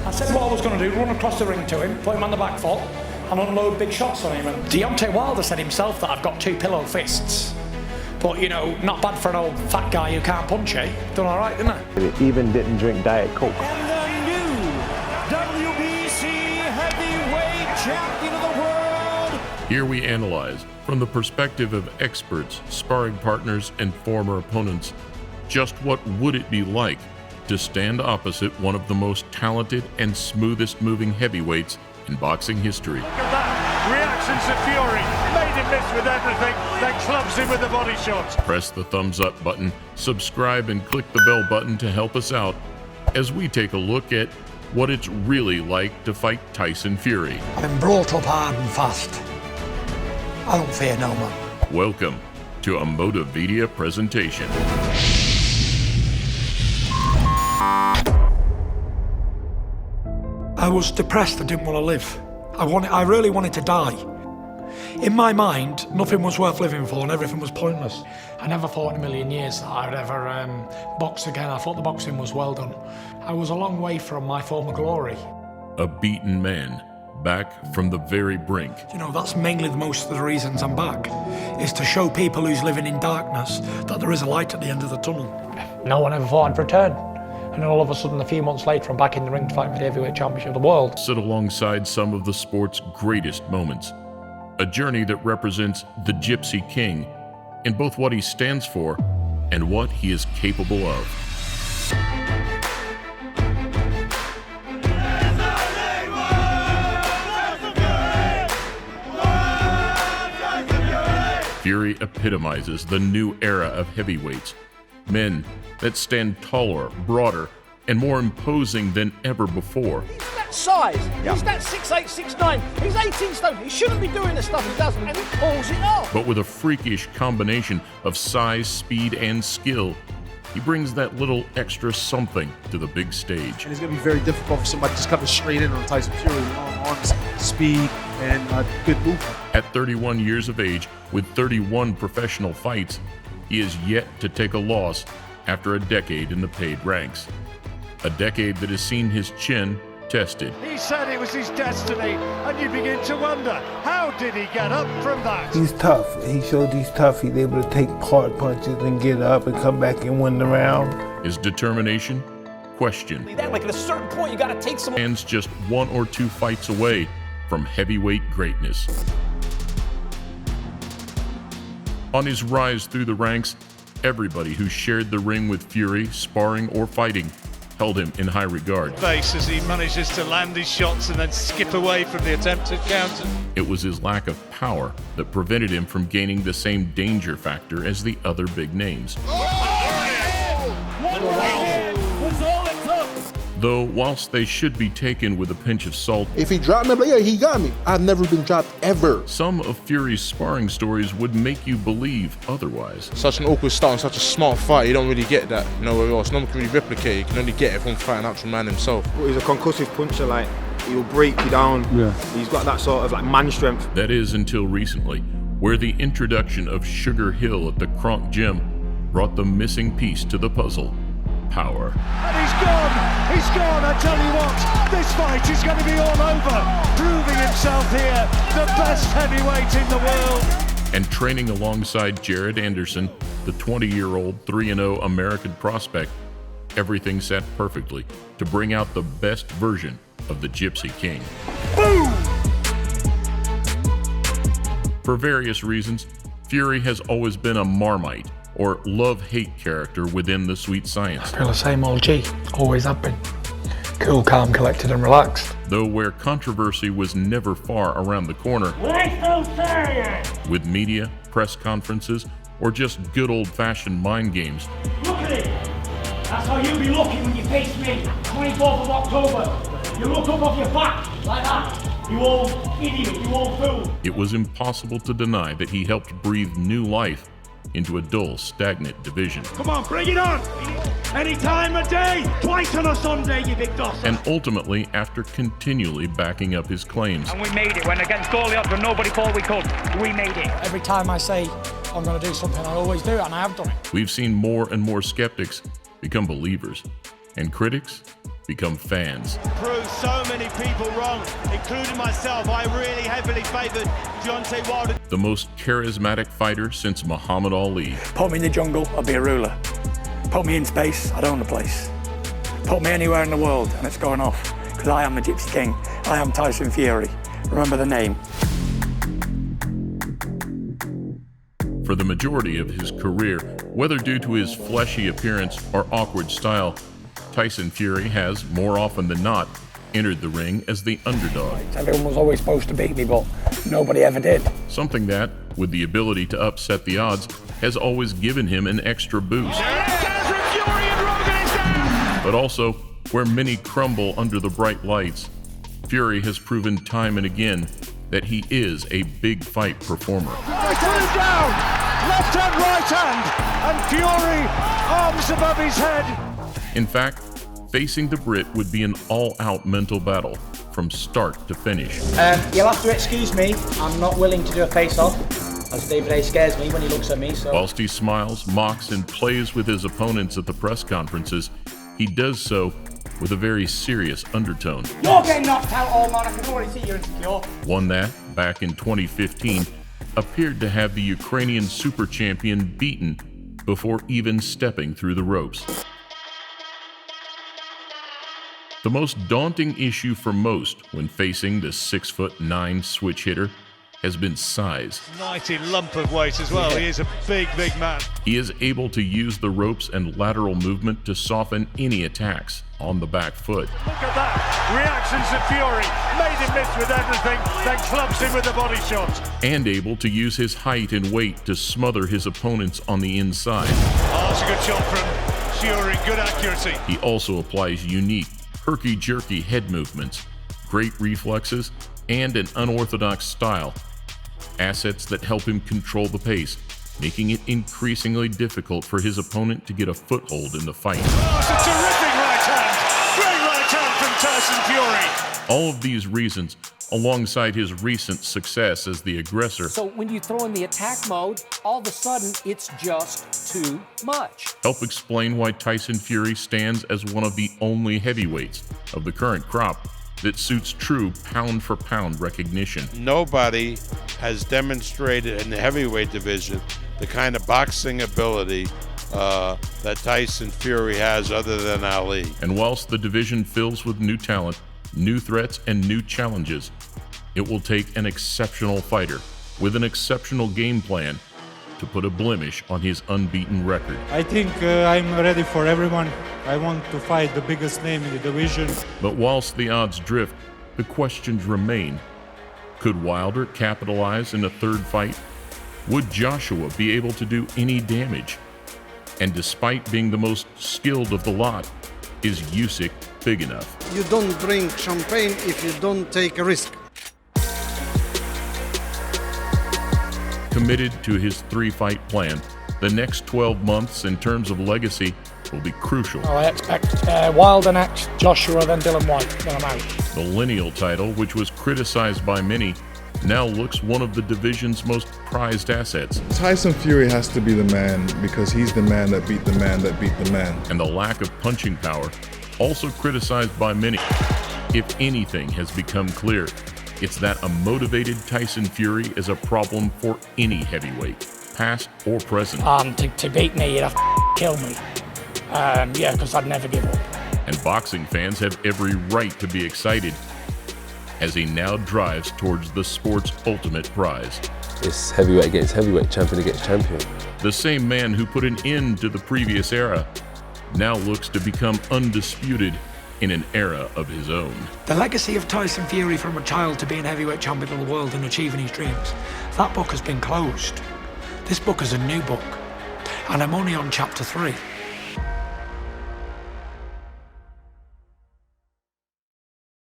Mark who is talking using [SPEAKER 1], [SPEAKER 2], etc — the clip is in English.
[SPEAKER 1] I said what I was going to do, run across the ring to him, put him on the back foot, and unload big shots on him. And Deontay Wilder said himself that I've got 2 pillow fists. But, you know, not bad for an old fat guy who can't punch, eh? Done all right, didn't I?
[SPEAKER 2] It even didn't drink Diet Coke.
[SPEAKER 3] And the new WBC heavyweight champion of the world.
[SPEAKER 4] Here we analyze, from the perspective of experts, sparring partners, and former opponents, just what would it be like to stand opposite one of the most talented and smoothest moving heavyweights in boxing history.
[SPEAKER 5] Look at that. Reactions to Fury. Made him miss with everything, then clubs him with the body shots.
[SPEAKER 4] Press the thumbs up button, subscribe, and click the bell button to help us out as we take a look at what it's really like to fight Tyson Fury.
[SPEAKER 1] I've been brought up hard and fast. I don't fear no man.
[SPEAKER 4] Welcome to a Motivedia presentation.
[SPEAKER 1] I was depressed, I didn't want to live. I really wanted to die. In my mind, nothing was worth living for and everything was pointless. I never thought in a million years that I'd ever box again. I thought the boxing was well done. I was a long way from my former glory.
[SPEAKER 4] A beaten man, back from the very brink.
[SPEAKER 1] You know, that's mainly most of the reasons I'm back, is to show people who's living in darkness that there is a light at the end of the tunnel. No one ever thought I'd return. And then all of a sudden, a few months later, I'm back in the ring to fight for the heavyweight championship of the world.
[SPEAKER 4] Sit alongside some of the sport's greatest moments. A journey that represents the Gypsy King in both what he stands for and what he is capable of. Fury epitomizes the new era of heavyweights. Men that stand taller, broader, and more imposing than ever before.
[SPEAKER 3] He's that size. Yeah. He's that 6'8", 6'9". He's 18 stone. He shouldn't be doing the stuff he does, and he pulls it off.
[SPEAKER 4] But with a freakish combination of size, speed, and skill, he brings that little extra something to the big stage.
[SPEAKER 6] And it's going to be very difficult for somebody just coming straight in on Tyson Fury. Long arms, speed, and good movement.
[SPEAKER 4] At 31 years of age, with 31 professional fights, he is yet to take a loss after a decade in the paid ranks. A decade that has seen his chin tested.
[SPEAKER 5] He said it was his destiny, and you begin to wonder, how did he get up from that?
[SPEAKER 7] He's tough. He showed he's tough. He's able to take hard punches and get up and come back and win the round.
[SPEAKER 4] His determination, questioned.
[SPEAKER 3] Like at a certain point, you got to take some.
[SPEAKER 4] Stands just 1 or 2 fights away from heavyweight greatness. On his rise through the ranks, everybody who shared the ring with Fury, sparring or fighting, held him in high regard.
[SPEAKER 5] Face as he manages to land his shots and then skip away from the attempted counter.
[SPEAKER 4] It was his lack of power that prevented him from gaining the same danger factor as the other big names. Though, whilst they should be taken with a pinch of salt,
[SPEAKER 6] If he dropped me, but yeah, he got me. I've never been dropped ever.
[SPEAKER 4] some of Fury's sparring stories would make you believe otherwise.
[SPEAKER 8] Such an awkward start and such a smart fight, you don't really get that nowhere else. No one can really replicate it. You can only get it from fighting an actual man himself.
[SPEAKER 9] He's a concussive puncher, like, he'll break you down. Yeah. He's got that sort of like man strength.
[SPEAKER 4] That is until recently, where the introduction of Sugar Hill at the Kronk Gym brought the missing piece to the puzzle: power.
[SPEAKER 5] And he's gone! He's gone, I tell you what! This fight is going to be all over! Proving himself here, the best heavyweight in the world!
[SPEAKER 4] And training alongside Jared Anderson, the 20-year-old 3-0 American prospect, everything sat perfectly to bring out the best version of the Gypsy King.
[SPEAKER 5] Boom!
[SPEAKER 4] For various reasons, Fury has always been a Marmite, or love-hate character within the sweet science.
[SPEAKER 1] I feel the same old G, always have been. Cool, calm, collected and relaxed.
[SPEAKER 4] Though where controversy was never far around the corner, with media, press conferences, or just good old-fashioned mind games.
[SPEAKER 10] Look at it! That's how you'll be looking when you face me, 24th of October. You look up off your back, like that. You old idiot, you old fool.
[SPEAKER 4] It was impossible to deny that he helped breathe new life into a dull, stagnant division.
[SPEAKER 5] Come on, bring it on! Any time of day, twice on a Sunday, you big dosser.
[SPEAKER 4] And ultimately, after continually backing up his claims.
[SPEAKER 10] And we made it when against all the odds when nobody thought we could. We made it.
[SPEAKER 1] Every time I say I'm going to do something, I always do it, and I have done it.
[SPEAKER 4] We've seen more and more skeptics become believers, and critics become fans.
[SPEAKER 5] Proved so many people wrong, including myself. I really heavily favoured Deontay Wilder.
[SPEAKER 4] The most charismatic fighter since Muhammad Ali.
[SPEAKER 1] Put me in the jungle, I'll be a ruler. Put me in space, I'd own the place. Put me anywhere in the world and it's going off. Because I am the Gypsy King. I am Tyson Fury. Remember the name.
[SPEAKER 4] For the majority of his career, whether due to his fleshy appearance or awkward style, Tyson Fury has, more often than not, entered the ring as the underdog.
[SPEAKER 1] Everyone was always supposed to beat me, but nobody ever did.
[SPEAKER 4] Something that, with the ability to upset the odds, has always given him an extra boost. But also, where many crumble under the bright lights, Fury has proven time and again that he is a big fight performer.
[SPEAKER 5] They put him down! Left hand, right hand! And Fury, arms above his head!
[SPEAKER 4] In fact, facing the Brit would be an all-out mental battle from start to finish.
[SPEAKER 10] You'll have to excuse me. I'm not willing to do a face-off, as David A scares me when he looks at me, so...
[SPEAKER 4] Whilst he smiles, mocks, and plays with his opponents at the press conferences, he does so with a very serious undertone.
[SPEAKER 10] You're getting knocked out, old man. I can already see you're insecure.
[SPEAKER 4] One that, back in 2015, appeared to have the Ukrainian super champion beaten before even stepping through the ropes. The most daunting issue for most when facing the 6'9" switch hitter has been size.
[SPEAKER 5] Mighty lump of weight as well. He is a big, big man.
[SPEAKER 4] He is able to use the ropes and lateral movement to soften any attacks on the back foot.
[SPEAKER 5] Look at that. Reactions of Fury. Made him miss with everything, then clubs him with the body shot.
[SPEAKER 4] And able to use his height and weight to smother his opponents on the inside.
[SPEAKER 5] Oh, it's a good shot from Fury. Good accuracy.
[SPEAKER 4] He also applies unique, herky-jerky head movements, great reflexes, and an unorthodox style. Assets that help him control the pace, making it increasingly difficult for his opponent to get a foothold in the fight.
[SPEAKER 5] Oh, it's a terrific right hand. Great right hand from Tyson Fury.
[SPEAKER 4] All of these reasons, alongside his recent success as the aggressor,
[SPEAKER 11] so when you throw in the attack mode, all of a sudden it's just too much.
[SPEAKER 4] help explain why Tyson Fury stands as one of the only heavyweights of the current crop that suits true pound-for-pound recognition.
[SPEAKER 12] Nobody has demonstrated in the heavyweight division the kind of boxing ability that Tyson Fury has other than Ali.
[SPEAKER 4] And whilst the division fills with new talent, new threats, and new challenges, it will take an exceptional fighter with an exceptional game plan to put a blemish on his unbeaten record.
[SPEAKER 13] I think I'm ready for everyone. I want to fight the biggest name in the division.
[SPEAKER 4] But whilst the odds drift, the questions remain. Could Wilder capitalize in a third fight? Would Joshua be able to do any damage? And despite being the most skilled of the lot, is Usyk big enough?
[SPEAKER 14] You don't drink champagne if you don't take a risk.
[SPEAKER 4] Committed to his three-fight plan, the next 12 months in terms of legacy will be crucial.
[SPEAKER 1] I expect Wilder next, Joshua, then Dylan White, then I'm out.
[SPEAKER 4] The lineal title, which was criticized by many, now looks one of the division's most prized assets.
[SPEAKER 15] Tyson Fury has to be the man because he's the man that beat the man that beat the man.
[SPEAKER 4] And the lack of punching power, also criticized by many. If anything has become clear, it's that a motivated Tyson Fury is a problem for any heavyweight, past or present.
[SPEAKER 1] To beat me, you'd have to kill me. Yeah, because I'd never give up.
[SPEAKER 4] And boxing fans have every right to be excited as he now drives towards the sport's ultimate prize.
[SPEAKER 16] It's heavyweight against heavyweight, champion against champion.
[SPEAKER 4] The same man who put an end to the previous era now looks to become undisputed in an era of his own.
[SPEAKER 1] The legacy of Tyson Fury from a child to being heavyweight champion of the world and achieving his dreams, that book has been closed. This book is a new book, and I'm only on chapter 3.